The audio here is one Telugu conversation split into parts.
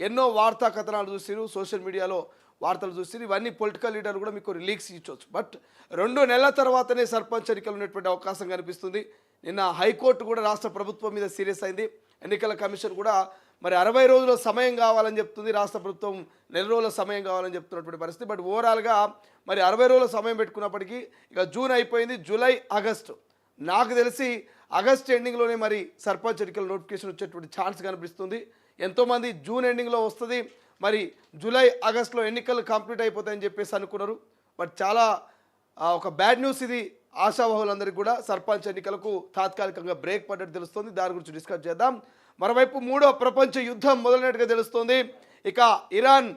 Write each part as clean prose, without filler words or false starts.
ఎన్నో వార్తా కథనాలు చూసిరు, సోషల్ మీడియాలో వార్తలు చూసిరు. ఇవన్నీ పొలిటికల్ లీడర్లు కూడా మీకు లీక్స్ ఇచ్చవచ్చు. బట్ 2 నెలల తర్వాతనే సర్పంచ్ ఎన్నికలు ఉన్నటువంటి అవకాశం కనిపిస్తుంది. నిన్న హైకోర్టు కూడా రాష్ట్ర ప్రభుత్వం మీద సీరియస్ అయింది. ఎన్నికల కమిషన్ కూడా మరి 60 రోజుల సమయం కావాలని చెప్తుంది. రాష్ట్ర ప్రభుత్వం 1 నెల రోజుల సమయం కావాలని చెప్తున్నటువంటి పరిస్థితి. బట్ ఓవరాల్గా మరి 60 రోజుల సమయం పెట్టుకున్నప్పటికీ ఇక జూన్ అయిపోయింది, జూలై, ఆగస్టు. నాకు తెలిసి ఆగస్ట్ ఎండింగ్లోనే మరి సర్పంచ్ ఎన్నికల నోటిఫికేషన్ వచ్చేటువంటి ఛాన్స్ కనిపిస్తుంది. ఎంతోమంది జూన్ ఎండింగ్లో వస్తుంది, మరి జూలై, ఆగస్టులో ఎన్నికలు కంప్లీట్ అయిపోతాయని చెప్పేసి అనుకున్నారు. బట్ చాలా ఒక బ్యాడ్ న్యూస్ ఇది. ఆశావాహులందరికీ కూడా సర్పంచ్ ఎన్నికలకు తాత్కాలికంగా బ్రేక్ పడ్డట్టు తెలుస్తుంది. దాని గురించి డిస్కస్ చేద్దాం. మరోవైపు 3వ ప్రపంచ యుద్ధం మొదలైనట్టుగా తెలుస్తుంది. ఇక ఇరాన్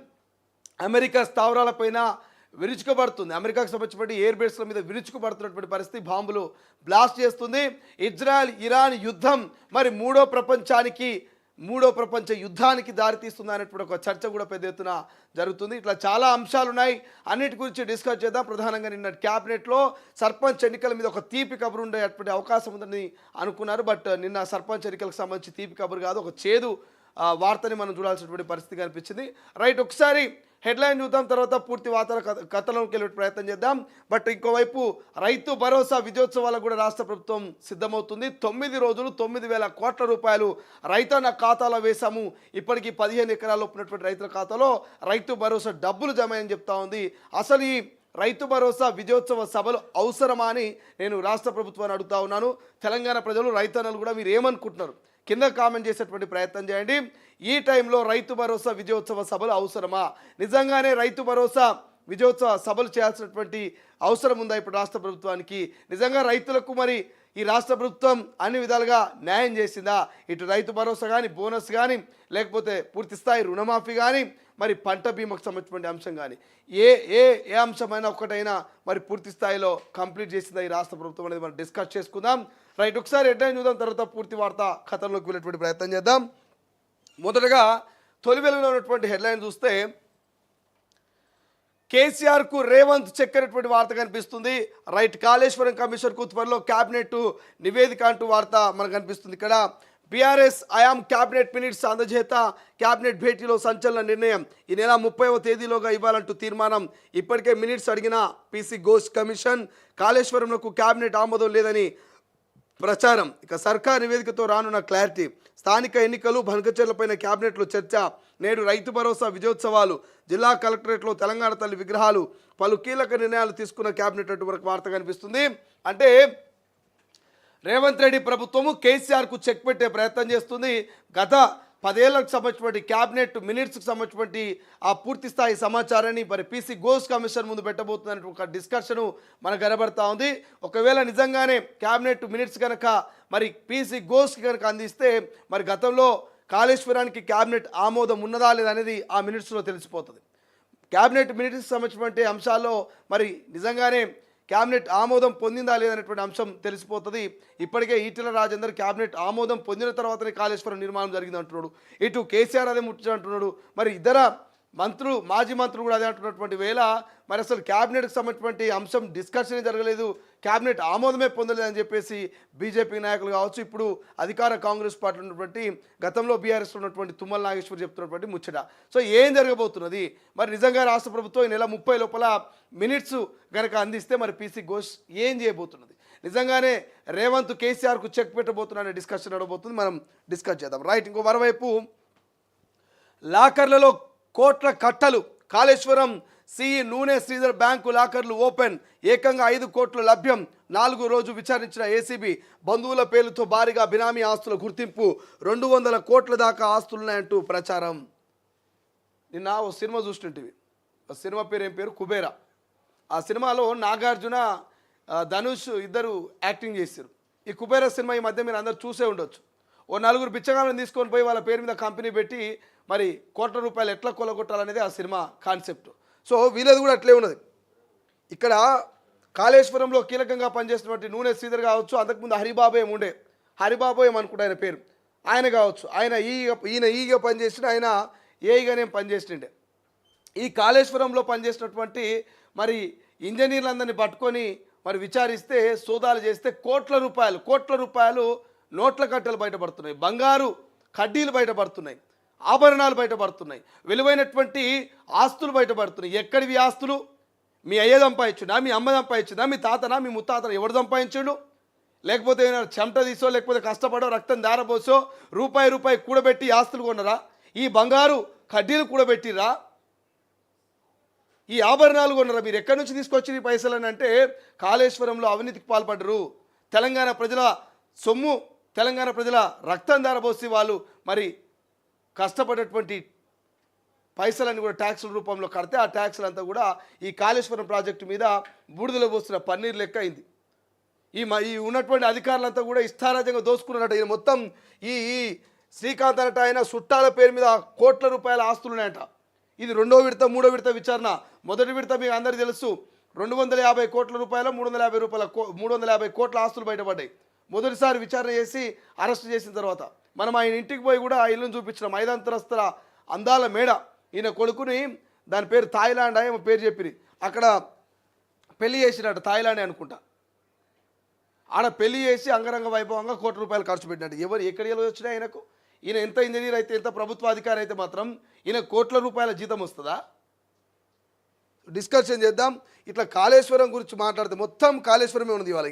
అమెరికా స్థావరాలపైన విరుచుకుపడుతుంది. అమెరికాకు సంబంధించిన ఎయిర్ బేస్ల మీద విరుచుకుపడుతున్నటువంటి పరిస్థితి, బాంబులు బ్లాస్ట్ చేస్తుంది. ఇజ్రాయెల్ ఇరాన్ యుద్ధం మరి 3వ ప్రపంచ యుద్ధానికి దారితీస్తుంది అనేటువంటి ఒక చర్చ కూడా పెద్ద ఎత్తున జరుగుతుంది. ఇట్లా చాలా అంశాలు ఉన్నాయి, అన్నిటి గురించి డిస్కస్ చేద్దాం. ప్రధానంగా నిన్న క్యాబినెట్లో సర్పంచ్ ఎన్నికల మీద ఒక తీపి కబురు ఉండేటువంటి అవకాశం ఉందని అనుకున్నారు. బట్ నిన్న సర్పంచ్ ఎన్నికలకు సంబంధించి తీపి కబురు కాదు, ఒక చేదు వార్తని మనం చూడాల్సినటువంటి పరిస్థితి కనిపించింది. రైట్, ఒకసారి హెడ్లైన్ చూద్దాం, తర్వాత పూర్తి కథలోకి వెళ్ళే ప్రయత్నం చేద్దాం. బట్ ఇంకోవైపు రైతు భరోసా విజయోత్సవాలకు కూడా రాష్ట్ర ప్రభుత్వం సిద్ధమవుతుంది. 9 రోజులు 9,000 కోట్ల రూపాయలు రైతన్న ఖాతాలో వేశాము. ఇప్పటికీ 15 ఎకరాల్లో ఉన్నటువంటి రైతుల ఖాతాలో రైతు భరోసా డబ్బులు జమ అని చెప్తా ఉంది. అసలు ఈ రైతు భరోసా విజయోత్సవ సభలు అవసరమా అని నేను రాష్ట్ర ప్రభుత్వాన్ని అడుగుతా ఉన్నాను. తెలంగాణ ప్రజలు, రైతన్నలు కూడా మీరు ఏమనుకుంటున్నారు కింద కామెంట్ చేసేటువంటి ప్రయత్నం చేయండి. ఈ టైంలో రైతు భరోసా విజయోత్సవ సభలు అవసరమా? నిజంగానే రైతు భరోసా విజయోత్సవ సభలు చేయాల్సినటువంటి అవసరం ఉందా ఇప్పుడు రాష్ట్ర ప్రభుత్వానికి? నిజంగా రైతులకు మరి ఈ రాష్ట్ర ప్రభుత్వం అన్ని విధాలుగా న్యాయం చేసిందా? ఇటు రైతు భరోసా కానీ, బోనస్ కానీ, లేకపోతే పూర్తి స్థాయి రుణమాఫీ కానీ, మరి పంట బీమాకు సంబంధించినటువంటి అంశం కానీ, ఏ అంశమైనా ఒకటైనా మరి పూర్తి స్థాయిలో కంప్లీట్ చేసిందా ఈ రాష్ట్ర ప్రభుత్వం అనేది మనం డిస్కస్ చేసుకుందాం. రైట్, ఒకసారి హెడ్లైన్ చూద్దాం, తర్వాత పూర్తి వార్త కథల్లోకి వెళ్ళేటువంటి ప్రయత్నం చేద్దాం. మొదటగా తొలి వెలుగులో ఉన్నటువంటి హెడ్లైన్ చూస్తే కేసీఆర్కు రేవంత్ చెక్కనటువంటి వార్త కనిపిస్తుంది. రైట్, కాళేశ్వరం కమిషన్కు త్వరలో క్యాబినెట్ నివేదిక అంటూ వార్త మనకు కనిపిస్తుంది. ఇక్కడ బీఆర్ఎస్ ఐఆమ్ క్యాబినెట్ మినిట్స్ అందజేత క్యాబినెట్ భేటీలో సంచలన నిర్ణయం. ఈ నెల 30వ తేదీలోగా ఇవ్వాలంటూ తీర్మానం. ఇప్పటికే మినిట్స్ అడిగిన పీసీ ఘోష్ కమిషన్. కాళేశ్వరంకు క్యాబినెట్ ఆమోదం లేదని ప్రచారం. ఇక సర్కార్ నివేదికతో రానున్న క్లారిటీ. స్థానిక ఎన్నికలు, బనకచెర్లపైన క్యాబినెట్లో చర్చ. నేడు రైతు భరోసా విజయోత్సవాలు. జిల్లా కలెక్టరేట్లో తెలంగాణ తల్లి విగ్రహాలు. పలు కీలక నిర్ణయాలు తీసుకున్న క్యాబినెట్ అంటూ మనకు వార్త కనిపిస్తుంది. అంటే రేవంత్ రెడ్డి ప్రభుత్వము కేసీఆర్కు చెక్ పెట్టే ప్రయత్నం చేస్తుంది. గత 10 ఏళ్లకు సంబంధించినటువంటి క్యాబినెట్ మినిట్స్కి సంబంధించినటువంటి ఆ పూర్తి స్థాయి సమాచారాన్ని మరి పీసీ ఘోష్ కమిషన్ ముందు పెట్టబోతుందనే ఒక డిస్కషను మనకు కనబడతా ఉంది. ఒకవేళ నిజంగానే క్యాబినెట్ మినిట్స్ కనుక మరి పీసీ ఘోష్కి కనుక అందిస్తే మరి గతంలో కాళేశ్వరానికి క్యాబినెట్ ఆమోదం ఉన్నదా లేదా అనేది ఆ మినిట్స్లో తెలిసిపోతుంది. క్యాబినెట్ మినిట్స్కి సంబంధించినటువంటి అంశాల్లో మరి నిజంగానే క్యాబినెట్ ఆమోదం పొందిందా లేదనేటువంటి అంశం తెలిసిపోతుంది. ఇప్పటికే ఈటెల రాజేందర్ క్యాబినెట్ ఆమోదం పొందిన తర్వాతనే కాళేశ్వరం నిర్మాణం జరిగింది అంటున్నాడు. ఇటు కేసీఆర్ అదే ముట్టించి అంటున్నాడు. మరి ఇతర మంత్రులు, మాజీ మంత్రులు కూడా అదే అంటున్నటువంటి వేళ మరి అసలు క్యాబినెట్కి సంబంధించినటువంటి అంశం డిస్కషన్ జరగలేదు, క్యాబినెట్ ఆమోదమే పొందలేదని చెప్పేసి బీజేపీ నాయకులు కావచ్చు, ఇప్పుడు అధికార కాంగ్రెస్ పార్టీ ఉన్నటువంటి గతంలో బీఆర్ఎస్ ఉన్నటువంటి తుమ్మల నాగేశ్వర్ చెప్తున్నటువంటి ముచ్చట. సో ఏం జరగబోతున్నది? మరి నిజంగా రాష్ట్ర ప్రభుత్వం ఈ నెల 30 లోపల మినిట్స్ కనుక అందిస్తే మరి పీసీ ఘోష్ ఏం చేయబోతున్నది? నిజంగానే రేవంత్ కేసీఆర్కు చెక్ పెట్టబోతున్న డిస్కషన్ నడబోతుంది. మనం డిస్కస్ చేద్దాం. రైట్, ఇంకో మరోవైపు లాకర్లలో కోట్ల కట్టలు. కాళేశ్వరం సిఈ నూనె శ్రీధర్ బ్యాంకు లాకర్లు ఓపెన్. ఏకంగా 5 కోట్లు లభ్యం. 4వ రోజు విచారించిన ఏసీబీ. బంధువుల పేర్లతో భారీగా బినామీ ఆస్తుల గుర్తింపు. 200 కోట్ల దాకా ఆస్తులున్నాయంటూ ప్రచారం. నిన్న ఓ సినిమా చూస్తుంటివి. ఆ సినిమా పేరు ఏం పేరు? కుబేరా. ఆ సినిమాలో నాగార్జున, ధనుష్ ఇద్దరు యాక్టింగ్ చేశారు. ఈ కుబేరా సినిమా ఈ మధ్య మీరు అందరూ చూసే ఉండొచ్చు. ఓ 4 బిచ్చగాళ్ళని తీసుకొని పోయి వాళ్ళ పేరు మీద కంపెనీ పెట్టి మరి కోట్ల రూపాయలు ఎట్లా కొలగొట్టాలనేది ఆ సినిమా కాన్సెప్ట్. సో వీళ్ళది కూడా అట్లే ఉన్నది. ఇక్కడ కాళేశ్వరంలో కీలకంగా పనిచేస్తున్నటువంటి నూనె శ్రీధర్ కావచ్చు, అంతకుముందు హరిబాబు ఏముండే, హరిబాబు ఏమనుకుంటే ఆయన పేరు, ఆయన కావచ్చు, ఈయన ఈగా పనిచేసిన, ఆయన ఏఈగానే పనిచేస్తుండే. ఈ కాళేశ్వరంలో పనిచేసినటువంటి మరి ఇంజనీర్లందరినీ పట్టుకొని మరి విచారిస్తే, సోదాలు చేస్తే కోట్ల రూపాయలు నోట్ల కట్టలు బయటపడుతున్నాయి, బంగారు కడ్డీలు బయటపడుతున్నాయి. ఆభరణాలు బయటపడుతున్నాయి, విలువైనటువంటి ఆస్తులు బయటపడుతున్నాయి. ఎక్కడివి ఆస్తులు? మీ అయ్య సంపాదించుడా, మీ అమ్మ సంపాదించుదా, మీ తాతనా, మీ ముత్తాతనా, ఎవడు సంపాదించుడు? లేకపోతే ఏమైనా చెమట తీసో, లేకపోతే కష్టపడో, రక్తం దారపోసో, రూపాయి రూపాయి కూడబెట్టి ఆస్తులు కొన్నరా? ఈ బంగారు కడ్డీలు కూడబెట్టిరా? ఈ ఆభరణాలు కొన్నరా? మీరు ఎక్కడి నుంచి తీసుకొచ్చి ఈ పైసలని అంటే కాళేశ్వరంలో అవినీతికి పాల్పడ్డరు. తెలంగాణ ప్రజల సొమ్ము, తెలంగాణ ప్రజల రక్తం దారపోసి వాళ్ళు మరి కష్టపడేటువంటి పైసలన్నీ కూడా ట్యాక్సుల రూపంలో కడితే ఆ ట్యాక్సులు అంతా కూడా ఈ కాళేశ్వరం ప్రాజెక్టు మీద బూడిదలో పోస్తున్న పన్నీర్ లెక్క అయింది. ఈ ఉన్నటువంటి అధికారులంతా కూడా ఇష్టారాజ్యంగా దోసుకున్నారట. ఇది మొత్తం ఈ శ్రీకాంత్ అనట ఆయన చుట్టాల పేరు మీద కోట్ల రూపాయల ఆస్తులు ఉన్నాయట. ఇది రెండో విడత మూడో విడత విచారణ. మొదటి విడత మీకు అందరికీ తెలుసు 250 కోట్ల రూపాయల 350 కోట్ల ఆస్తులు బయటపడ్డాయి. మొదటిసారి విచారణ చేసి అరెస్ట్ చేసిన తర్వాత మనం ఆయన ఇంటికి పోయి కూడా ఆ ఇల్లును చూపించినాం. 5 అంతస్తుల అందాల మేడ. ఈయన కొడుకుని దాని పేరు థాయిలాండ్ ఏమో పేరు చెప్పిరి. అక్కడ పెళ్లి చేసినట్టు థాయిలాండ్ అనుకుంటా. ఆడ పెళ్లి చేసి అంగరంగ వైభవంగా కోట్ల రూపాయలు ఖర్చు పెట్టినట్టు. ఎవరు ఎక్కడికి వచ్చినాయి ఆయనకు? ఈయన ఎంత ఇంజనీర్ అయితే, ఎంత ప్రభుత్వ అధికారి అయితే మాత్రం ఈయన కోట్ల రూపాయల జీతం వస్తుందా? డిస్కషన్ చేద్దాం. ఇట్లా కాళేశ్వరం గురించి మాట్లాడితే మొత్తం కాళేశ్వరమే ఉన్నది. ఇవాళ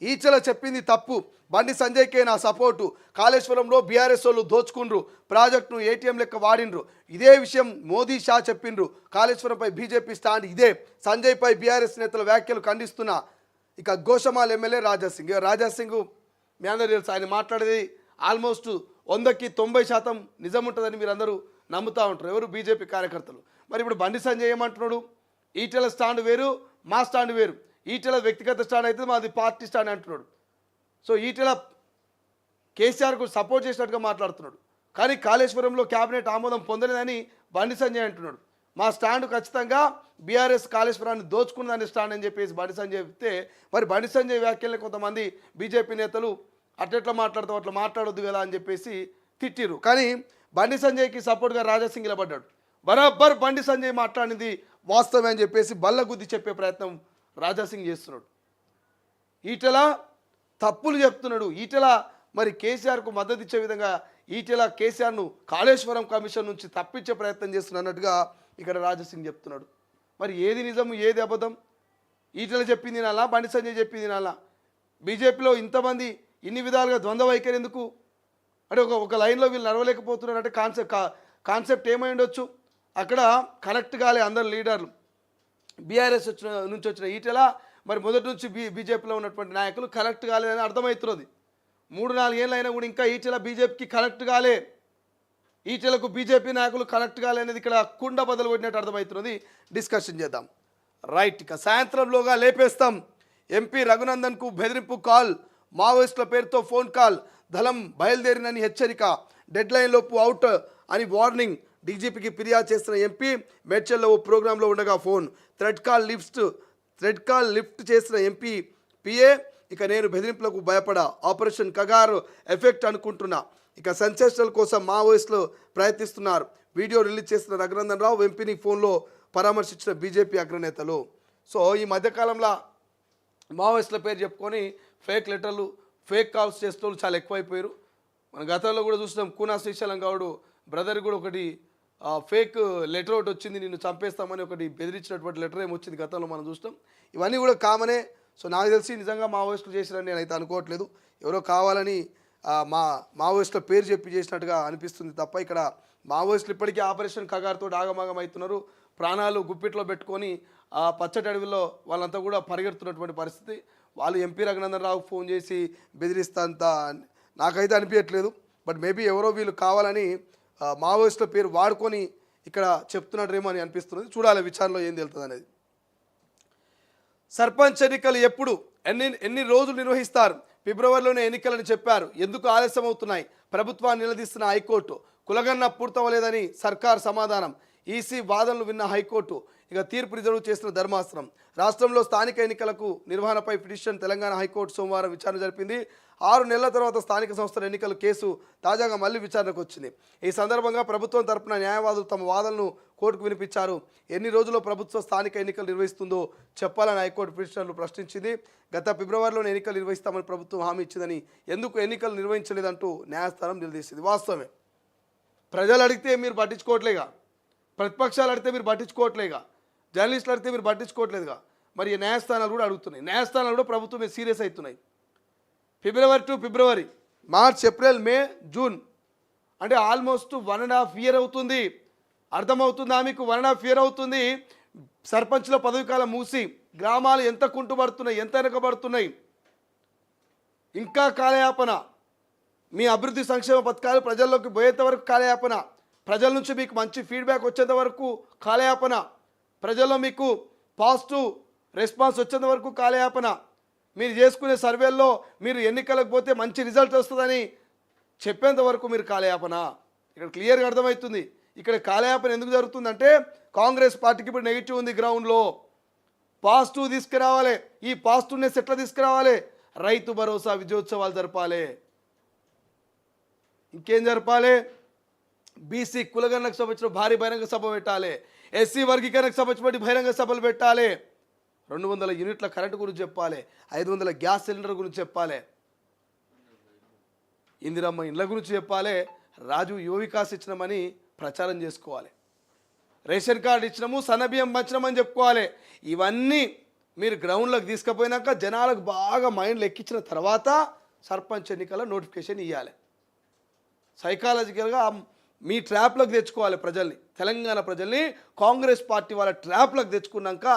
ఈచల చెప్పింది తప్పు, బండి సంజయ్కే నా సపోర్టు, కాళేశ్వరంలో బీఆర్ఎస్ వాళ్ళు దోచుకుండ్రు, ప్రాజెక్టును ఏటీఎం లెక్క వాడిండ్రు, ఇదే విషయం మోదీ షా చెప్పిండ్రు, కాళేశ్వరంపై బీజేపీ స్టాండ్ ఇదే, సంజయ్పై బీఆర్ఎస్ నేతల వ్యాఖ్యలు ఖండిస్తున్నా. ఇక గోషమాల్ ఎమ్మెల్యే రాజాసింగ్ మీ అందరూ తెలుసు, ఆయన మాట్లాడేది ఆల్మోస్ట్ 100కి 90% నిజం ఉంటుందని మీరు అందరూ నమ్ముతూ ఉంటారు, ఎవరు బీజేపీ కార్యకర్తలు. మరి ఇప్పుడు బండి సంజయ్ ఏమంటున్నాడు? ఈటెల స్టాండ్ వేరు, మా స్టాండ్ వేరు. ఈటెల వ్యక్తిగత స్టాండ్ అయితే మాది పార్టీ స్టాండ్ అంటున్నాడు. సో ఈటెల కేసీఆర్కు సపోర్ట్ చేసినట్టుగా మాట్లాడుతున్నాడు. కానీ కాళేశ్వరంలో క్యాబినెట్ ఆమోదం పొందలేదని బండి సంజయ్ అంటున్నాడు. మా స్టాండ్ ఖచ్చితంగా బీఆర్ఎస్ కాళేశ్వరాన్ని దోచుకున్నదని స్టాండ్ అని చెప్పేసి బండి సంజయ్ చెప్తే, మరి బండి సంజయ్ వ్యాఖ్యల్ని కొంతమంది బీజేపీ నేతలు అట్లా మాట్లాడతావు, అట్లా మాట్లాడొద్దు కదా అని చెప్పేసి తిట్టిరు. కానీ బండి సంజయ్కి సపోర్ట్గా రాజాసింగ్ నిలబడ్డాడు. బరాబర్ బండి సంజయ్ మాట్లాడింది వాస్తవమే అని చెప్పేసి బల్లగుద్ది చెప్పే ప్రయత్నం రాజాసింగ్ చేస్తున్నాడు. ఈటెల తప్పులు చెప్తున్నాడు. ఈటెల మరి కేసీఆర్కు మద్దతు ఇచ్చే విధంగా ఈటెల కేసీఆర్ను కాళేశ్వరం కమిషన్ నుంచి తప్పించే ప్రయత్నం చేస్తున్నట్టుగా ఇక్కడ రాజాసింగ్ చెప్తున్నాడు. మరి ఏది నిజం, ఏది అబద్ధం? ఈటెల చెప్పింది నాలా, బండి సంజయ్ చెప్పింది నాలా? బీజేపీలో ఇంతమంది ఇన్ని విధాలుగా ద్వంద్వ వైఖరి ఎందుకు? అంటే ఒక లైన్లో వీళ్ళు నడవలేకపోతున్నారు అంటే కాన్సెప్ట్ ఏమై ఉండొచ్చు? అక్కడ కనెక్ట్ కాలే అందరు లీడర్లు. బీఆర్ఎస్ నుంచి వచ్చిన ఈటెల మరి మొదటి నుంచి బీజేపీలో ఉన్నటువంటి నాయకులు కనెక్ట్ కాలేదని అర్థమవుతున్నది. 3-4 ఏళ్ళు అయినా కూడా ఇంకా ఈటెల బీజేపీకి కనెక్ట్ కాలే, ఈటెలకు బీజేపీ నాయకులు కనెక్ట్ కాలే అనేది ఇక్కడ కుండ బదులు కొట్టినట్టు అర్థమవుతున్నది. డిస్కషన్ చేద్దాం. రైట్, ఇక సాయంత్రంలోగా లేపేస్తాం. ఎంపీ రఘునందన్కు బెదిరింపు కాల్, మావోయిస్టుల పేరుతో ఫోన్ కాల్, దళం బయలుదేరినని హెచ్చరిక, డెడ్ లైన్లోపు అవుట్ అని వార్నింగ్, డీజీపీకి ఫిర్యాదు చేస్తున్న ఎంపీ, మేడ్చల్లో ఓ ప్రోగ్రాంలో ఉండగా ఫోన్, థ్రెడ్ కాల్ లిఫ్ట్ చేసిన ఎంపీ పిఏ, ఇక నేను బెదిరింపులకు భయపడా, ఆపరేషన్ కగారు ఎఫెక్ట్ అనుకుంటున్నా, ఇక సెన్సేషనల్ కోసం మావోయిస్టులు ప్రయత్నిస్తున్నారు, వీడియో రిలీజ్ చేసిన రఘునందన్ రావు ఎంపీని ఫోన్లో పరామర్శించిన బీజేపీ అగ్రనేతలు. సో ఈ మధ్యకాలంలో మావోయిస్టుల పేరు చెప్పుకొని ఫేక్ లెటర్లు, ఫేక్ కాల్స్ చేసే వాళ్ళు చాలా ఎక్కువైపోయారు. మన గతంలో కూడా చూసినాం, కూనా శ్రీశైలం గౌడు బ్రదర్ కూడా ఒకటి ఫేక్ లెటర్ ఒకటి వచ్చింది, నిన్ను చంపేస్తామని ఒకటి బెదిరించినటువంటి లెటర్ ఏమొచ్చింది గతంలో మనం చూసినాం. ఇవన్నీ కూడా కామనే. సో నాకు తెలిసి నిజంగా మావోయిస్టులు చేసిరని నేనైతే అనుకోవట్లేదు. ఎవరో కావాలని మావోయిస్టుల పేరు చెప్పి చేసినట్టుగా అనిపిస్తుంది తప్ప ఇక్కడ మావోయిస్టులు ఇప్పటికీ ఆపరేషన్ కగారుతో ఆగమాగం అవుతున్నారు. ప్రాణాలు గుప్పిట్లో పెట్టుకొని ఆ పచ్చటి అడవిలో వాళ్ళంతా కూడా పరిగెడుతున్నటువంటి పరిస్థితి. వాళ్ళు ఎంపీ రఘునందన్ రావుకు ఫోన్ చేసి బెదిరిస్తంత నాకైతే అనిపించట్లేదు. బట్ మేబీ ఎవరో వీళ్ళు కావాలని మావోయిస్టుల పేరు వాడుకొని ఇక్కడ చెప్తున్నారేమో అని అనిపిస్తున్నది. చూడాలి విచారణలో ఏం తెలుస్తుంది అనేది. సర్పంచ్ ఎన్నికలు ఎప్పుడు, ఎన్ని రోజులు నిర్వహిస్తారు? ఫిబ్రవరిలోనే ఎన్నికలని చెప్పారు, ఎందుకు ఆలస్యం అవుతున్నాయి? ప్రభుత్వాన్ని నిలదీస్తున్న హైకోర్టు, కులగన్న పూర్తవలేదని సర్కార్ సమాధానం, ఈసీ వాదనలు విన్న హైకోర్టు, ఇక తీర్పు రిజర్వ్ చేసిన ధర్మాసనం. రాష్ట్రంలో స్థానిక ఎన్నికలకు నిర్వహణపై పిటిషన్ తెలంగాణ హైకోర్టు సోమవారం విచారణ జరిపింది. 6 నెలల తర్వాత స్థానిక సంస్థల ఎన్నికల కేసు తాజాగా మళ్లీ విచారణకు వచ్చింది. ఈ సందర్భంగా ప్రభుత్వం తరపున న్యాయవాదులు తమ వాదనలు కోర్టుకు వినిపించారు. ఎన్ని రోజుల్లో ప్రభుత్వం స్థానిక ఎన్నికలు నిర్వహిస్తుందో చెప్పాలని హైకోర్టు పిటిషనర్లు ప్రశ్నించింది. గత ఫిబ్రవరిలోనే ఎన్నికలు నిర్వహిస్తామని ప్రభుత్వం హామీ ఇచ్చిందని, ఎందుకు ఎన్నికలు నిర్వహించలేదంటూ న్యాయస్థానం నిలదీసింది. వాస్తవమే, ప్రజలు అడిగితే మీరు పట్టించుకోవట్లేగా, ప్రతిపక్షాలు అడిగితే మీరు పట్టించుకోవట్లేగా, జర్నలిస్టులు అడిగితే మీరు పట్టించుకోవట్లేదుగా. మరి ఈ న్యాయస్థానాలు కూడా అడుగుతున్నాయి, న్యాయస్థానాలు కూడా ప్రభుత్వం మీద సీరియస్ అవుతున్నాయి. February to February, March, April, May, June అంటే ఆల్మోస్ట్ 1.5 year అవుతుంది. అర్థమవుతుందా మీకు? 1.5 year అవుతుంది సర్పంచ్ల పదవి కాలం మూసి. గ్రామాలు ఎంత కుంటుపడుతున్నాయి, ఎంత వెనకబడుతున్నాయి. ఇంకా కాలయాపన. మీ అభివృద్ధి సంక్షేమ పథకాలు ప్రజల్లోకి పోయేంత వరకు కాలయాపన, ప్రజల నుంచి మీకు మంచి ఫీడ్బ్యాక్ వచ్చేంత వరకు కాలయాపన, ప్రజల్లో మీకు పాజిటివ్ రెస్పాన్స్ వచ్చేంత వరకు కాలయాపన. మీరు చేసుకునే సర్వేల్లో మీరు ఎన్నికలకు పోతే మంచి రిజల్ట్ వస్తుందని చెప్పేంత వరకు మీరు కాలయాపన. ఇక్కడ క్లియర్గా అర్థమవుతుంది. ఇక్కడ కాలయాపన ఎందుకు జరుగుతుందంటే కాంగ్రెస్ పార్టీకి ఇప్పుడు నెగిటివ్ ఉంది గ్రౌండ్లో. పాజిటివ్ తీసుకురావాలి. ఈ పాజిటివ్నెస్ ఎట్లా తీసుకురావాలి? రైతు భరోసా విజయోత్సవాలు జరపాలి. ఇంకేం జరపాలి? బీసీ కులగణకు సంబంధించిన భారీ బహిరంగ సభ పెట్టాలి. ఎస్సీ వర్గీకరణకు సంబంధించిన బహిరంగ సభలు పెట్టాలి. 200 యూనిట్ల కరెంటు గురించి చెప్పాలి. 500 గ్యాస్ సిలిండర్ గురించి చెప్పాలి. ఇందిరమ్మ ఇండ్ల గురించి చెప్పాలి. రాజు యువ వికాస్ ఇచ్చినామని ప్రచారం చేసుకోవాలి. రేషన్ కార్డు ఇచ్చినాము, సన్నబియ్యం పంచినామని చెప్పుకోవాలి. ఇవన్నీ మీరు గ్రౌండ్లోకి తీసుకుపోయినాక జనాలకు బాగా మైండ్లో ఎక్కించిన తర్వాత సర్పంచ్ ఎన్నికల నోటిఫికేషన్ ఇవ్వాలి. సైకాలజికల్గా మీ ట్రాప్లోకి తెచ్చుకోవాలి ప్రజల్ని, తెలంగాణ ప్రజల్ని కాంగ్రెస్ పార్టీ వాళ్ళ ట్రాప్లోకి తెచ్చుకున్నాక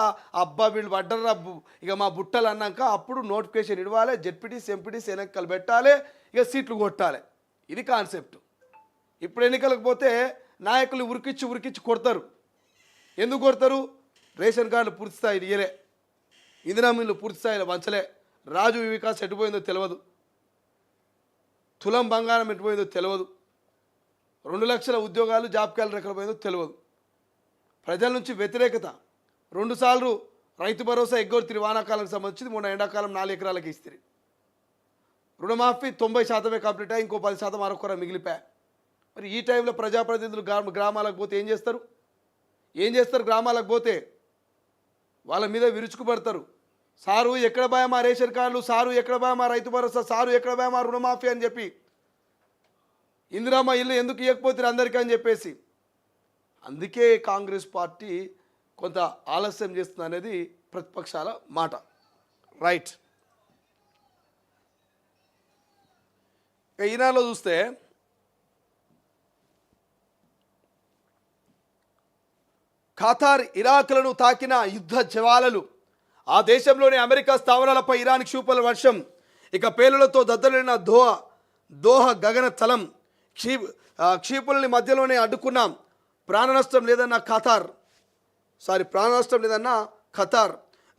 అబ్బా వీళ్ళు పడ్డర్రా ఇక మా బుట్టలు అన్నాక అప్పుడు నోటిఫికేషన్ ఇవ్వాలి. జెడ్పీటీసీ, ఎంపీటీసీ ఎన్నికలు పెట్టాలి, ఇక సీట్లు కొట్టాలి. ఇది కాన్సెప్ట్. ఇప్పుడు ఎన్నికలకు పోతే నాయకులు ఉరికిచ్చి కొడతారు. ఎందుకు కొడతారు? రేషన్ కార్డులు పూర్తి స్థాయిలో ఇయ్యలే, ఇందిరా మిల్లు పూర్తి స్థాయిలో వంచలే, రాజు వికాస్ ఎటుపోయిందో తెలియదు, తులం బంగారం ఎటుపోయిందో తెలియదు, 2 లక్షల ఉద్యోగాలు జాబ్ క్యాలెండర్ ఎక్కడ పోయిందో తెలియదు. ప్రజల నుంచి వ్యతిరేకత. 2 సార్లు రైతు భరోసా ఎగ్గొడితిరి వానాకాలానికి సంబంధించి, మొన్న ఎండాకాలం 4 ఎకరాలకి ఇస్తుంది. రుణమాఫీ 90% కంప్లీట్ అయ్యి ఇంకో 10% మరొకరు మిగిలిపోయా. మరి ఈ టైంలో ప్రజాప్రతినిధులు గ్రామాలకు పోతే ఏం చేస్తారు? గ్రామాలకు పోతే వాళ్ళ మీద విరుచుకుపడతారు. సారు ఎక్కడ పోయా మా రేషన్ కార్డులు, సారు ఎక్కడ పోయా మా రైతు భరోసా, సారు ఎక్కడ పోయా మా రుణమాఫీ అని చెప్పి, ఇందిరామ్మ ఇల్లు ఎందుకు ఇవ్వకపోతారు అందరికీ అని చెప్పేసి. అందుకే కాంగ్రెస్ పార్టీ కొంత ఆలస్యం చేస్తుంది అనేది ప్రతిపక్షాల మాట. రైట్. ఈనాడులో చూస్తే ఖతార్ ఇరాక్లను తాకిన యుద్ధ జ్వాలలు, ఆ దేశంలోని అమెరికా స్థావరాలపై ఇరాన్ క్షిపణుల వర్షం, ఇక పేలులతో దద్దరిల్లిన దోహ గగన తలం, క్షిపణుల్ని మధ్యలోనే అడ్డుకున్నాం, ప్రాణ నష్టం లేదన్న ఖతార్,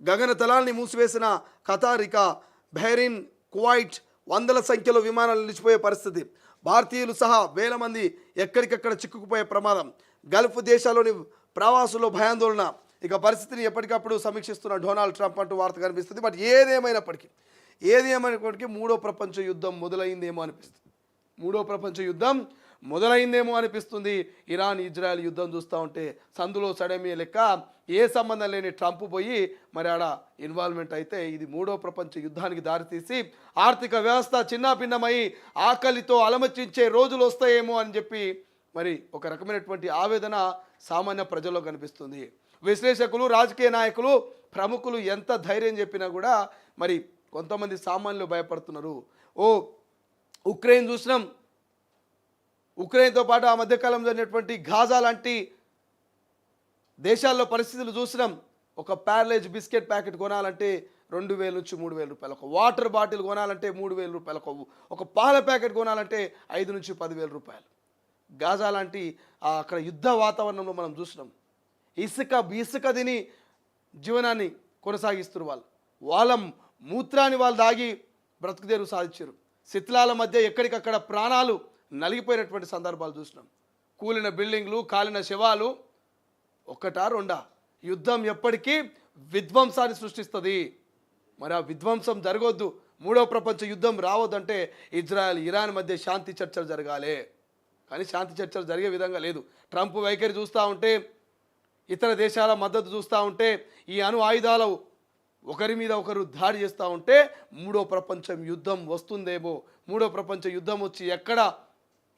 గగన తలాల్ని మూసివేసిన ఖతార్, ఇక బహ్రెయిన్, కువైట్ వందల సంఖ్యలో విమానాలు నిలిచిపోయే పరిస్థితి, భారతీయులు సహా వేల మంది ఎక్కడికక్కడ చిక్కుకుపోయే ప్రమాదం, గల్ఫ్ దేశాల్లోని ప్రవాసుల్లో భయాందోళన, ఇక పరిస్థితిని ఎప్పటికప్పుడు సమీక్షిస్తున్న డొనాల్డ్ ట్రంప్ అంటూ వార్త కనిపిస్తుంది. బట్ ఏదేమైనప్పటికీ మూడో ప్రపంచ యుద్ధం మొదలైందేమో అనిపిస్తుంది. ఇరాన్ ఇజ్రాయెల్ యుద్ధం చూస్తూ ఉంటే సందులో సడమి లెక్క ఏ సంబంధం లేని ట్రంప్ పోయి మరి ఆడ ఇన్వాల్వ్మెంట్ అయితే ఇది మూడో ప్రపంచ యుద్ధానికి దారితీసి ఆర్థిక వ్యవస్థ చిన్నాభిన్నమై ఆకలితో అలమచించే రోజులు వస్తాయేమో అని చెప్పి మరి ఒక రకమైనటువంటి ఆవేదన సామాన్య ప్రజల్లో కనిపిస్తుంది. విశ్లేషకులు, రాజకీయ నాయకులు, ప్రముఖులు ఎంత ధైర్యం చెప్పినా కూడా మరి కొంతమంది సామాన్యులు భయపడుతున్నారు. ఉక్రెయిన్ చూసినాం, ఉక్రెయిన్తో పాటు ఆ మధ్యకాలంలో జరిగినటువంటి గాజా లాంటి దేశాల్లో పరిస్థితులు చూసినాం. ఒక ప్యారలేజ్ బిస్కెట్ ప్యాకెట్ కొనాలంటే 2,000 నుంచి 3,000 రూపాయలు, ఒక వాటర్ బాటిల్ కొనాలంటే 3,000 రూపాయలు, ఒక పాల ప్యాకెట్ కొనాలంటే 5 నుంచి 10,000 రూపాయలు. గాజా లాంటి అక్కడ యుద్ధ వాతావరణంలో మనం చూసినాం. ఇసుక తిని జీవనాన్ని కొనసాగిస్తున్నారు. వాళ్ళ మూత్రాన్ని వాళ్ళు దాగి బ్రతుకుదేరు సాధించారు. శిథిలాల మధ్య ఎక్కడికక్కడ ప్రాణాలు నలిగిపోయినటువంటి సందర్భాలు చూసినాం. కూలిన బిల్డింగ్లు, కాలిన శవాలు, ఒక్కటా రెండా? యుద్ధం ఎప్పటికీ విధ్వంసాన్ని సృష్టిస్తుంది. మరి ఆ విధ్వంసం జరగొద్దు, మూడో ప్రపంచ యుద్ధం రావద్దంటే ఇజ్రాయెల్, ఇరాన్ మధ్య శాంతి చర్చలు జరగాలి. కానీ శాంతి చర్చలు జరిగే విధంగా లేదు. ట్రంప్ వైఖరి చూస్తూ ఉంటే, ఇతర దేశాల మద్దతు చూస్తూ ఉంటే, ఈ అణు ఆయుధాలు ఒకరి మీద ఒకరు దాడి చేస్తూ ఉంటే మూడో ప్రపంచం యుద్ధం వస్తుందేమో. మూడో ప్రపంచ యుద్ధం వచ్చి ఎక్కడ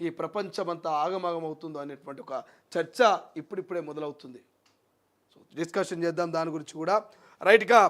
ఈ ప్రపంచమంతా ఆగమాగం అవుతుందో అనేటువంటి ఒక చర్చ ఇప్పుడిప్పుడే మొదలవుతుంది. సో డిస్కషన్ చేద్దాం దాని గురించి కూడా. రైట్గా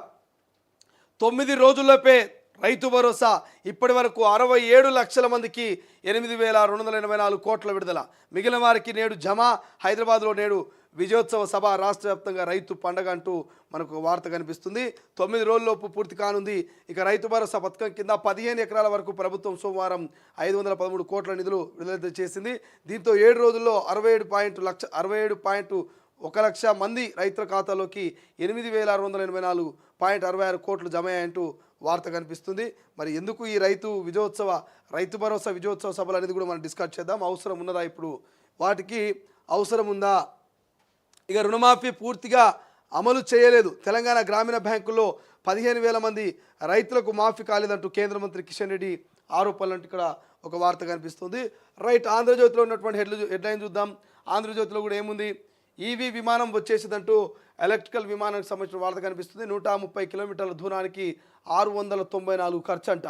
9 రోజుల్లోపే రైతు భరోసా ఇప్పటి వరకు 67 లక్షల మందికి 8,284 కోట్ల విడుదల. మిగిలిన వారికి నేడు జమ. హైదరాబాద్లో నేడు విజయోత్సవ సభ. రాష్ట్ర వ్యాప్తంగా రైతు పండగ అంటూ మనకు వార్త కనిపిస్తుంది. 9 రోజుల్లోపు పూర్తి కానుంది. ఇక రైతు భరోసా పథకం కింద 15 ఎకరాల వరకు ప్రభుత్వం సోమవారం 513 కోట్ల నిధులు విడుదల చేసింది. దీంతో 7 రోజుల్లో 67.1 లక్ష మంది రైతుల ఖాతాలోకి 8,684.66 కోట్లు జమ అయ్యాయంటూ వార్త కనిపిస్తుంది. మరి ఎందుకు ఈ రైతు భరోసా విజయోత్సవ సభలు అనేది కూడా మనం డిస్కస్ చేద్దాం. అవసరం ఉన్నదా, ఇప్పుడు వాటికి అవసరం ఉందా? ఇక రుణమాఫీ పూర్తిగా అమలు చేయలేదు. తెలంగాణ గ్రామీణ బ్యాంకుల్లో 15,000 మంది రైతులకు మాఫీ కాలేదంటూ కేంద్ర మంత్రి కిషన్ రెడ్డి ఆరోపణలంటూ ఇక్కడ ఒక వార్త కనిపిస్తుంది. రైట్, ఆంధ్రజ్యోతిలో ఉన్నటువంటి హెడ్లైన్ చూద్దాం. ఆంధ్రజ్యోతిలో కూడా ఏముంది, ఈవీ విమానం వచ్చేసిందంటూ ఎలక్ట్రికల్ విమానానికి సంబంధించిన వార్త కనిపిస్తుంది. 130 కిలోమీటర్ల దూరానికి 694 ఖర్చు అంట.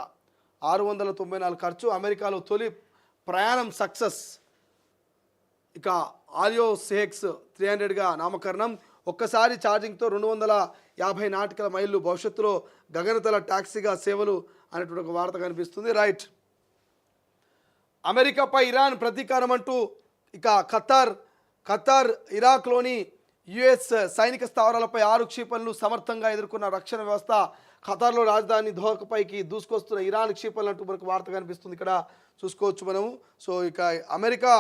694 ఖర్చు. అమెరికాలో తొలి ప్రయాణం సక్సెస్. ఇక ఆలియో సేక్స్ 300గా నామకరణం. ఒక్కసారి ఛార్జింగ్తో 250 నాటికల మైళ్ళు. భవిష్యత్తులో గగనతల ట్యాక్సీగా సేవలు అనేటువంటి ఒక వార్త కనిపిస్తుంది. రైట్, అమెరికాపై ఇరాన్ ప్రతీకారం అంటూ ఇక ఖతార్ ఇరాక్లోని యుఎస్ సైనిక స్థావరాలపై 6 క్షిపణులు సమర్థంగా ఎదుర్కొన్న రక్షణ వ్యవస్థ. ఖతార్లో రాజధాని దోహకపైకి దూసుకొస్తున్న ఇరాన్ క్షిపణులు అంటూ మనకు వార్త కనిపిస్తుంది. ఇక్కడ చూసుకోవచ్చు మనము. సో ఇక అమెరికా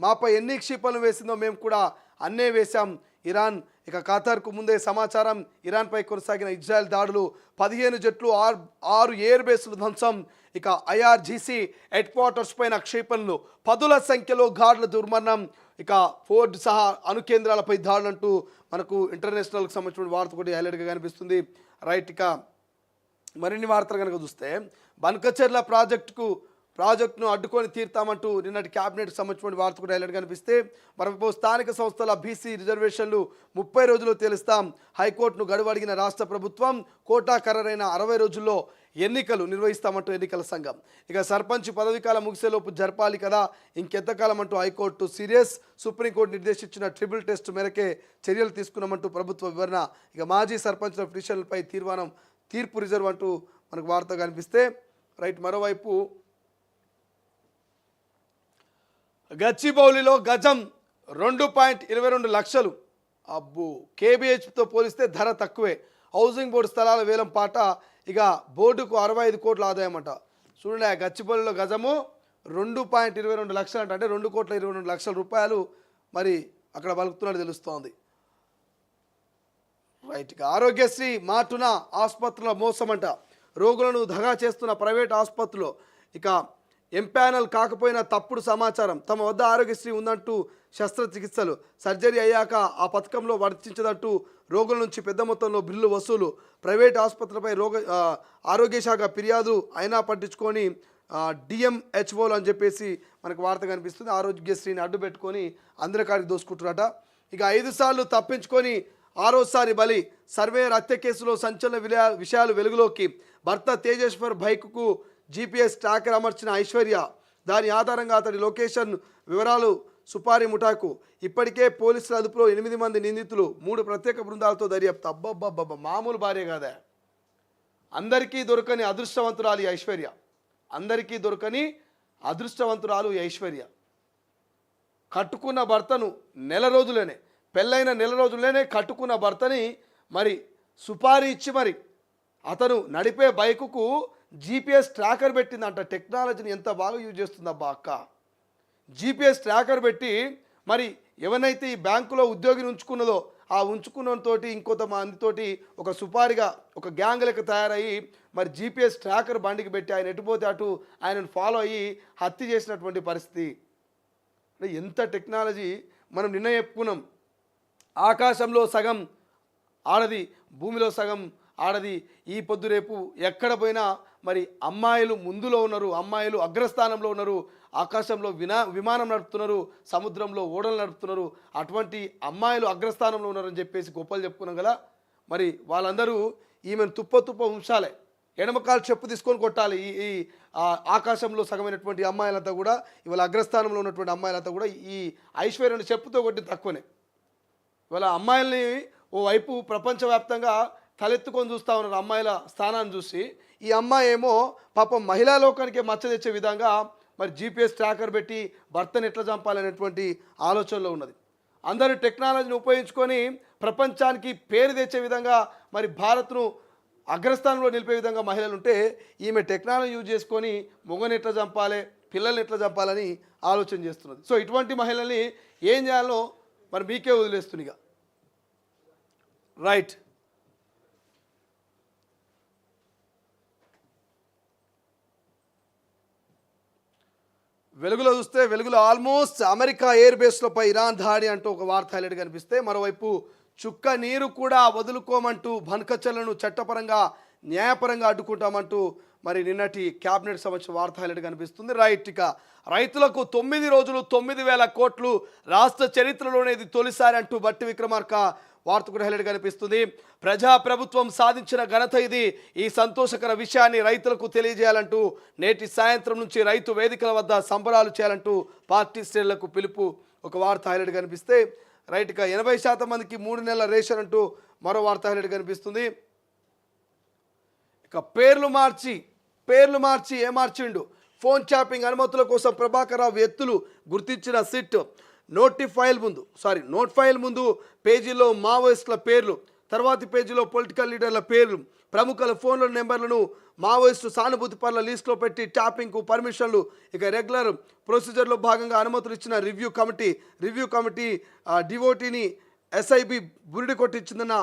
మాపై ఎన్ని క్షిపణులు వేసిందో మేము కూడా అన్నే వేశాం. ఇరాన్ ఇక ఖతార్కు ముందే సమాచారం. ఇరాన్పై కొనసాగిన ఇజ్రాయెల్ దాడులు. 15 జట్లు, 6 ఎయిర్ బేస్లు ధ్వంసం. ఇక ఐఆర్జీసీ హెడ్ క్వార్టర్స్ పైన క్షిపణులు. 10ల సంఖ్యలో గార్డుల దుర్మరణం. ఇక ఫోర్డ్ సహా అణు కేంద్రాలపై దాడులంటూ మనకు ఇంటర్నేషనల్కి సంబంధించిన వార్త కూడా హైలైట్గా కనిపిస్తుంది. రైట్, ఇక మరిన్ని వార్తలు కనుక చూస్తే బనకచెర్ల ప్రాజెక్టును అడ్డుకొని తీర్తామంటూ నిన్నటి క్యాబినెట్కి సంబంధించిన వార్త కూడా హైలైట్ కనిపిస్తే, మరొక స్థానిక సంస్థల బీసీ రిజర్వేషన్లు 30 రోజుల్లో తేలుస్తాం. హైకోర్టును గడువు అడిగిన రాష్ట్ర ప్రభుత్వం. కోటా ఖరారైన 60 రోజుల్లో ఎన్నికలు నిర్వహిస్తామంటూ ఎన్నికల సంఘం. ఇక సర్పంచ్ పదవీకాలం ముగిసేలోపు జరపాలి కదా, ఇంకెంతకాలం అంటూ హైకోర్టు సీరియస్. సుప్రీంకోర్టు నిర్దేశించిన ట్రిపుల్ టెస్ట్ మేరకే చర్యలు తీసుకున్నామంటూ ప్రభుత్వ వివరణ. ఇక మాజీ సర్పంచ్ల పిటిషన్లపై తీర్పు రిజర్వ్ అంటూ మనకు వార్త కనిపిస్తే, రైట్, మరోవైపు గచ్చిబౌలిలో గజం 2.22 లక్షలు. అబ్బో, కేబీహెచ్తో పోలిస్తే ధర తక్కువే. హౌసింగ్ బోర్డు స్థలాల వేలం పాట. ఇక బోర్డుకు 65 కోట్ల ఆదాయం అంట. చూడండి, గచ్చిబౌలిలో గజము 2.22 లక్షలు అంట. అంటే 2,22 లక్షల రూపాయలు మరి అక్కడ పలుకుతున్నట్టు తెలుస్తోంది. రైట్, ఇక ఆరోగ్యశ్రీ మాటున ఆసుపత్రుల మోసమంట. రోగులను దగా చేస్తున్న ప్రైవేట్ ఆసుపత్రులు. ఇక ఎంపానల్ కాకపోయినా తప్పుడు సమాచారం. తమ వద్ద ఆరోగ్యశ్రీ ఉందంటూ శస్త్రచికిత్సలు. సర్జరీ అయ్యాక ఆ పథకంలో వర్తించదంటూ రోగుల నుంచి పెద్ద మొత్తంలో బిల్లు వసూలు. ప్రైవేట్ ఆసుపత్రులపై ఆరోగ్య శాఖ ఫిర్యాదు అయినా పట్టించుకొని డిఎంహెచ్ఓలు అని చెప్పేసి మనకు వార్త కనిపిస్తుంది. ఆరోగ్యశ్రీని అడ్డు పెట్టుకొని అందరికాడికి దోసుకుంటున్నారట. ఇక 5 సార్లు తప్పించుకొని 6వసారి బలి. సర్వేయర్ హత్య కేసులో సంచలన విషయాలు వెలుగులోకి. భర్త తేజేశ్వర్ బైక్కు జీపీఎస్ ట్రాకర్ అమర్చిన ఐశ్వర్య. దాని ఆధారంగా అతడి లొకేషన్ వివరాలు సుపారీ ముఠాకు. ఇప్పటికే పోలీసుల అదుపులో 8 మంది నిందితులు. 3 ప్రత్యేక బృందాలతో దర్యాప్తు. అబ్బబ్బబ్బబ్బ, మామూలు భార్య కాదా. అందరికీ దొరకని అదృష్టవంతురాలు ఈ ఐశ్వర్య. అందరికీ దొరకని అదృష్టవంతురాలు ఈ ఐశ్వర్య. కట్టుకున్న భర్తను పెళ్ళైన నెల రోజుల్లోనే కట్టుకున్న భర్తని మరి సుపారీ ఇచ్చి మరి అతను నడిపే బైకుకు జీపీఎస్ ట్రాకర్ పెట్టిందంట. టెక్నాలజీని ఎంత బాగా యూజ్ చేస్తుందబ్బా అక్క. జీపీఎస్ ట్రాకర్ పెట్టి మరి ఎవరైతే ఈ బ్యాంకులో ఉద్యోగిని ఉంచుకున్నదో ఆ ఉంచుకున్నతోటి ఇంకొంతమందితోటి ఒక సుపారిగా ఒక గ్యాంగ్ లెక్క తయారయ్యి మరి జీపీఎస్ ట్రాకర్ బండికి పెట్టి ఆయన ఎటుపోతే అటు ఆయనను ఫాలో అయ్యి హత్య చేసినటువంటి పరిస్థితి. అంటే ఎంత టెక్నాలజీ. మనం నిన్న చెప్పుకున్నాం, ఆకాశంలో సగం ఆడది, భూమిలో సగం ఆడది. ఈ పొద్దు రేపు ఎక్కడ పోయినా మరి అమ్మాయిలు ముందులో ఉన్నారు, అమ్మాయిలు అగ్రస్థానంలో ఉన్నారు. ఆకాశంలో విమానం నడుపుతున్నారు, సముద్రంలో ఓడలు నడుపుతున్నారు. అటువంటి అమ్మాయిలు అగ్రస్థానంలో ఉన్నారని చెప్పేసి గొప్పలు చెప్పుకున్నాం కదా. మరి వాళ్ళందరూ ఈమెను తుప్ప ఉంచాలి. ఎడమకాలు చెప్పు తీసుకొని కొట్టాలి. ఈ ఈ ఆకాశంలో సగమైనటువంటి అమ్మాయిలంతా కూడా ఇవాళ అగ్రస్థానంలో ఉన్నటువంటి అమ్మాయిలంతా కూడా ఈ ఐశ్వర్యాన్ని చెప్పుతో కొట్టి తక్కువనే. ఇవాళ అమ్మాయిల్ని ఓవైపు ప్రపంచవ్యాప్తంగా తలెత్తుకొని చూస్తూ ఉన్నారు అమ్మాయిల స్థానాన్ని చూసి. ఈ అమ్మాయి ఏమో పాపం మహిళా లోకానికే మచ్చ తెచ్చే విధంగా మరి జీపీఎస్ ట్రాకర్ పెట్టి భర్తను ఎట్లా చంపాలనేటువంటి ఆలోచనలో ఉన్నది. అందరూ టెక్నాలజీని ఉపయోగించుకొని ప్రపంచానికి పేరు తెచ్చే విధంగా మరి భారత్ను అగ్రస్థానంలో నిలిపే విధంగా మహిళలు ఉంటే, ఈమె టెక్నాలజీ యూజ్ చేసుకొని మొగని ఎట్లా చంపాలి, పిల్లల్ని ఎట్లా చంపాలని ఆలోచన చేస్తున్నది. సో ఇటువంటి మహిళల్ని ఏం చేయాలో మరి మీకే వదిలేస్తుంది. రైట్, వెలుగులో చూస్తే వెలుగులో ఆల్మోస్ట్ అమెరికా ఎయిర్ బేస్లపై ఇరాన్ దాడి అంటూ ఒక వార్త హైలైట్ కనిపిస్తే, మరోవైపు చుక్క నీరు కూడా వదులుకోమంటూ బన్కచర్లను చట్టపరంగా న్యాయపరంగా అడ్డుకుంటామంటూ మరి నిన్నటి క్యాబినెట్ సంబంధించిన వార్త హైలైట్ కనిపిస్తుంది. రైట్, ఇక రైతులకు 9 రోజులు 9,000 కోట్లు రాష్ట్ర చరిత్రలోనే ఇది తొలిసారి అంటూ బట్టి విక్రమార్క వార్త కూడా హైలైట్ కనిపిస్తుంది. ప్రజాప్రభుత్వం సాధించిన ఘనత ఇది. ఈ సంతోషకర విషయాన్ని రైతులకు తెలియజేయాలంటూ నేటి సాయంత్రం నుంచి రైతు వేదికల వద్ద సంబరాలు చేయాలంటూ పార్టీ శ్రేణులకు పిలుపు ఒక వార్త హైలైట్ కనిపిస్తే, రైట్, ఇక 80% మందికి 3 నెలల రేషన్ అంటూ మరో వార్త హైలైట్ కనిపిస్తుంది. ఇక పేర్లు మార్చి మార్చిండు. ఫోన్ ట్యాపింగ్ అనుమతుల కోసం ప్రభాకర్ రావు ఎత్తులు గుర్తించిన సిట్. నోట్ ఫైల్ ముందు పేజీలో మావోయిస్టుల పేర్లు, తర్వాతి పేజీలో పొలిటికల్ లీడర్ల పేర్లు, ప్రముఖుల ఫోన్ల నెంబర్లను మావోయిస్టు సానుభూతి పనుల లిస్టులో పెట్టి ట్యాపింగ్కు పర్మిషన్లు. ఇక రెగ్యులర్ ప్రొసీజర్లో భాగంగా అనుమతులు ఇచ్చిన రివ్యూ కమిటీ డివోటీని ఎస్ఐబి బురిడి కొట్టించిందన్న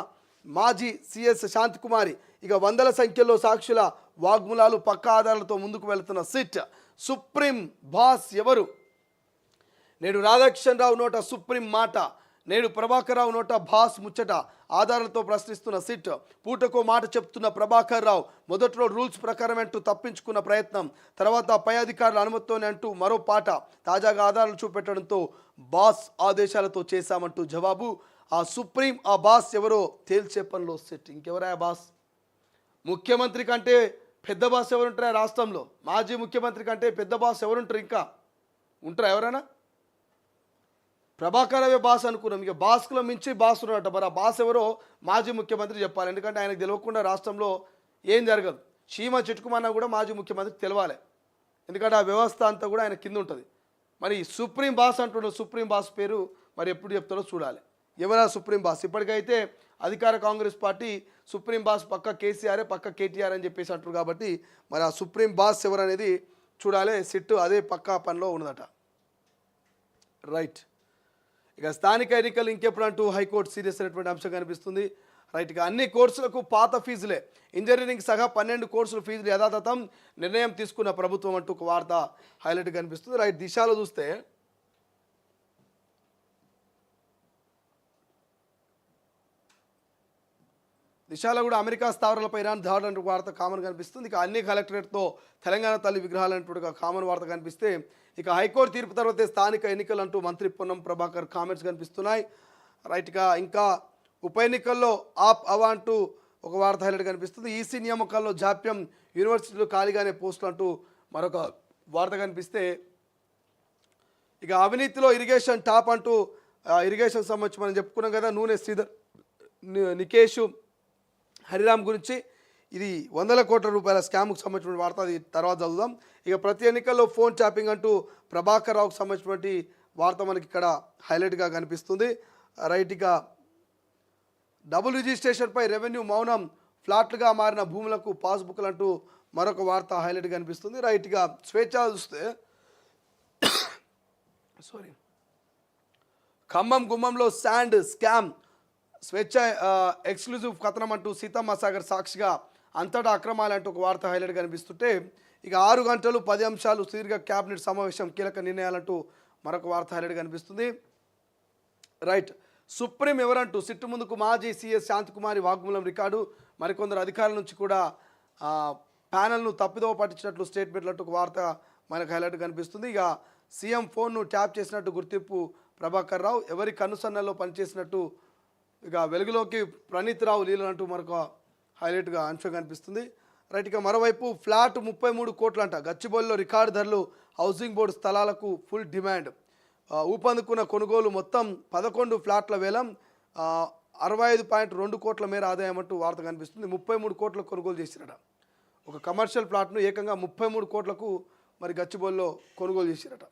మాజీ సిఎస్ శాంతికుమారి. ఇక వందల సంఖ్యలో సాక్షుల వాగ్మూలాలు పక్కా ఆధారాలతో ముందుకు వెళుతున్న సిట్. సుప్రీం బాస్ ఎవరు? నేడు రాధాకిషన్ రావు నోట సుప్రీం మాట, నేడు ప్రభాకర్ రావు నోట బాస్ ముచ్చట. ఆధారాలతో ప్రశ్నిస్తున్న సిట్. పూటకో మాట చెప్తున్న ప్రభాకర్ రావు. మొదట్లో రూల్స్ ప్రకారం అంటూ తప్పించుకున్న ప్రయత్నం, తర్వాత పై అధికారుల అనుమతితోనే అంటూ మరో పాట. తాజాగా ఆధారాలు చూపెట్టడంతో బాస్ ఆదేశాలతో చేశామంటూ జవాబు. ఆ సుప్రీం ఆ బాస్ ఎవరో తేల్చే పనిలో సిట్. ఇంకెవరా బాస్? ముఖ్యమంత్రి కంటే పెద్ద బాస్ ఎవరుంటారా రాష్ట్రంలో? మాజీ ముఖ్యమంత్రి కంటే పెద్ద బాస్ ఎవరుంటారు? ఇంకా ఉంటారా ఎవరైనా? ప్రభాకర్ రావే బాస్ అనుకున్నాం. ఇక బాస్కులో మించి బాస్ ఉన్నట్ట. మరి ఆ బాస్ ఎవరో మాజీ ముఖ్యమంత్రి చెప్పాలి. ఎందుకంటే ఆయనకు తెలియకుండా రాష్ట్రంలో ఏం జరగదు. చీమ చిటుకుమన్నా కూడా మాజీ ముఖ్యమంత్రికి తెలవాలి. ఎందుకంటే ఆ వ్యవస్థ అంతా కూడా ఆయన కింద ఉంటుంది. మరి సుప్రీం బాస్ అంటున్న సుప్రీం బాస్ పేరు మరి ఎప్పుడు చెప్తారో చూడాలి. ఎవరా సుప్రీం బాస్? ఇప్పటికైతే అధికార కాంగ్రెస్ పార్టీ సుప్రీం బాస్ పక్క కేసీఆర్, పక్క కేటీఆర్ అని చెప్పేసి అంటారు. కాబట్టి మరి ఆ సుప్రీం బాస్ ఎవరు అనేది చూడాలి. సిట్టు అదే పక్కా పనిలో ఉన్నదట. రైట్, ఇక స్థానిక ఎన్నికలు ఇంకెప్పుడు అంటూ హైకోర్టు సీరియస్ అయినటువంటి అంశం కనిపిస్తుంది. రైట్, ఇక అన్ని కోర్సులకు పాత ఫీజులే. ఇంజనీరింగ్ సహా 12 కోర్సుల ఫీజులు యథాతథం నిర్ణయం తీసుకున్న ప్రభుత్వం అంటూ ఒక వార్త హైలైట్ కనిపిస్తుంది. రైట్, దిశలో చూస్తే దిశలో కూడా అమెరికా స్థావరాలపై ఇరాన్ దాడులు అంటూ వార్త కామన్ కనిపిస్తుంది. ఇక అన్ని కలెక్టరేట్తో తెలంగాణ తల్లి విగ్రహాలు అంటూ కామన్ వార్త కనిపిస్తే, ఇక హైకోర్టు తీర్పు తర్వాతే స్థానిక ఎన్నికలు అంటూ మంత్రి పొన్నం ప్రభాకర్ కామెంట్స్ కనిపిస్తున్నాయి. రైట్గా ఇంకా ఉప ఎన్నికల్లో ఆప్ అవా అంటూ ఒక వార్త హైలైట్ కనిపిస్తుంది. ఈసీ నియామకాల్లో జాప్యం, యూనివర్సిటీలో ఖాళీగానే పోస్టులు అంటూ మరొక వార్త కనిపిస్తే, ఇక అవినీతిలో ఇరిగేషన్ టాప్ అంటూ ఇరిగేషన్ సంబంధించి మనం చెప్పుకున్నాం కదా, నూనె శ్రీధర్, నికేష్, హరిరామ్ గురించి ఇది 100 కోట్ల రూపాయల స్కామ్కు సంబంధించిన వార్త. అది తర్వాత చదువుదాం. ఇక ప్రతి ఎన్నికల్లో ఫోన్ ట్యాపింగ్ అంటూ ప్రభాకర్ రావుకు సంబంధించినటువంటి వార్త మనకి ఇక్కడ హైలైట్గా కనిపిస్తుంది. రైట్, ఇక డబుల్ రిజిస్ట్రేషన్పై రెవెన్యూ మౌనం, ఫ్లాట్లుగా మారిన భూములకు పాస్బుక్లు అంటూ మరొక వార్త హైలైట్ కనిపిస్తుంది. రైట్, ఇక స్వేచ్ఛ చూస్తే ఖమ్మం గుమ్మంలో శాండ్ స్కామ్, స్వేచ్ఛ ఎక్స్క్లూజివ్ కథనం అంటూ సీతమ్మ సాగర్ సాక్షిగా అంతటా అక్రమాలు అంటూ ఒక వార్త హైలైట్ కనిపిస్తుంటే, ఇక 6 గంటలు 10 అంశాలు సుదీర్ఘ క్యాబినెట్ సమావేశం, కీలక నిర్ణయాలంటూ మరొక వార్త హైలైట్ కనిపిస్తుంది. రైట్, సుప్రీం ఎవరంటూ సిట్టు ముందుకు మాజీ సిఎస్ శాంతికుమారి వాగ్మూలం రికార్డు. మరికొందరు అధికారుల నుంచి కూడా ప్యానెల్ను తప్పిదోవ పట్టించినట్లు స్టేట్మెంట్లు అంటూ ఒక వార్త మనకు హైలైట్ కనిపిస్తుంది. ఇక సీఎం ఫోన్ను ట్యాప్ చేసినట్టు గుర్తింపు ప్రభాకర్ రావు, ఎవరి కనుసన్నల్లో పనిచేసినట్టు ఇక వెలుగులోకి ప్రణీత్ రావు లీలలు అంటూ మరొక హైలైట్గా అంశం కనిపిస్తుంది. రైట్. ఇక మరోవైపు ఫ్లాట్ 33 కోట్లంట. గచ్చిబౌలిలో రికార్డు ధరలు. హౌసింగ్ బోర్డు స్థలాలకు ఫుల్ డిమాండ్. ఊపందుకున్న కొనుగోలు మొత్తం 11 ఫ్లాట్ల వేలం. 65.2 కోట్ల మేర ఆదాయం అంటూ వార్త కనిపిస్తుంది. 33 కోట్లకు కొనుగోలు చేసిరట. ఒక కమర్షియల్ ప్లాట్ను ఏకంగా 33 కోట్లకు మరి గచ్చిబౌలిలో కొనుగోలు చేసిరట.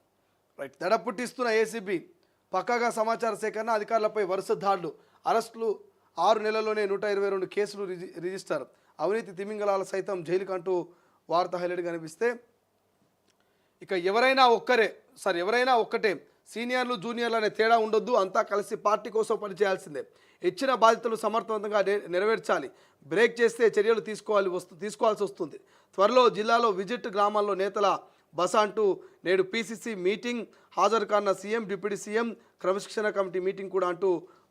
రైట్. దడ పుట్టిస్తున్న ఏసీబీ. పక్కాగా సమాచార సేకరణ. అధికారులపై వరుస దాడులు. అరెస్టులు. 6 నెలల్లోనే 122 కేసులు రిజిస్టర్. అవినీతి తిమింగలాల సైతం జైలుకు అంటూ వార్త హైలైట్ కనిపిస్తే, ఇక ఎవరైనా ఒక్కటే. సీనియర్లు జూనియర్లు అనే తేడా ఉండొద్దు. అంతా కలిసి పార్టీ కోసం పనిచేయాల్సిందే. ఇచ్చిన బాధ్యతలు సమర్థవంతంగా నెరవేర్చాలి. బ్రేక్ చేస్తే చర్యలు తీసుకోవాల్సి వస్తుంది. త్వరలో జిల్లాలో విజిట్, గ్రామాల్లో నేతల బస అంటూ నేడు పీసీసీ మీటింగ్. హాజరు కాన్న సీఎం, డిప్యూటీ సీఎం, క్రమశిక్షణ కమిటీ మీటింగ్ కూడా అంటూ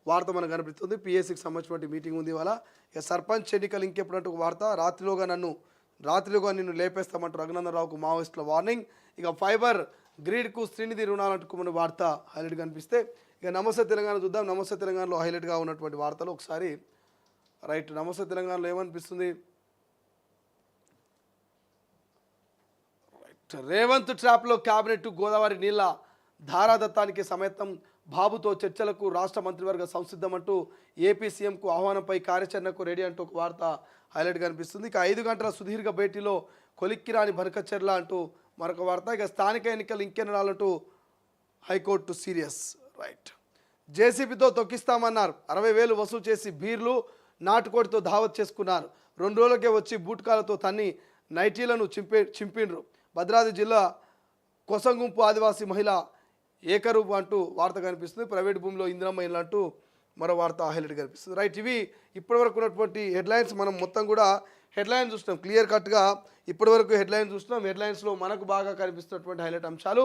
వార్త మనకు కనిపిస్తుంది. పిఎస్సికి సంబంధించిన మీటింగ్ ఉంది ఇవాళ. ఇక సర్పంచ్ ఎన్నికలు ఇంకెప్పుడంటూ ఒక వార్త. రాత్రిలోగా నిన్ను లేపేస్తామంటూ రఘునందన్ రావుకు మావోయిస్టుల వార్నింగ్. ఇక ఫైబర్ గ్రిడ్కు శ్రీనిధి రుణాలంటుకున్న వార్త హైలైట్ కనిపిస్తే, ఇక నమస్తే తెలంగాణ చూద్దాం. నమస్తే తెలంగాణలో హైలైట్గా ఉన్నటువంటి వార్తలు ఒకసారి. రైట్. నమస్తే తెలంగాణలో ఏమనిపిస్తుంది? రైట్. రేవంత్ ట్రాప్లో క్యాబినెట్. గోదావరి నీళ్ల ధారాదత్తానికి సమేతం. బాబుతో చర్చలకు రాష్ట్ర మంత్రివర్గ సంసిద్ధమంటూ ఏపీ సీఎంకు ఆహ్వానంపై కార్యాచరణకు రెడీ అంటూ ఒక వార్త హైలైట్ కనిపిస్తుంది. ఇక 5 గంటల సుదీర్ఘ భేటీలో కొలిక్కిరాని బనకచెర్ల అంటూ మరొక వార్త. ఇక స్థానిక ఎన్నికలు ఇంకెన్నాళ్ళంటూ హైకోర్టు సీరియస్. రైట్. జేసీబీతో తొక్కిస్తామన్నారు. 60,000 వసూలు చేసి బీర్లు, నాటుకోడితో దావత్ చేసుకున్నారు. 2 రోజులకే వచ్చి బూట్కాలతో తన్ని నైటీలను చింపిండ్రు. భద్రాద్రి జిల్లా కొసంగుంపు ఆదివాసీ మహిళ ఏకరూపు అంటూ వార్త కనిపిస్తుంది. ప్రైవేట్ భూమిలో ఇందిరమ్మ ఇల్లు అంటూ మరో వార్త హైలైట్ కనిపిస్తుంది. రైట్. ఇవి ఇప్పటివరకు ఉన్నటువంటి హెడ్లైన్స్. మనం మొత్తం కూడా హెడ్లైన్ చూస్తున్నాం క్లియర్ కట్గా. ఇప్పటివరకు హెడ్లైన్ చూస్తున్నాం. హెడ్లైన్స్లో మనకు బాగా కనిపిస్తున్నటువంటి హైలైట్ అంశాలు.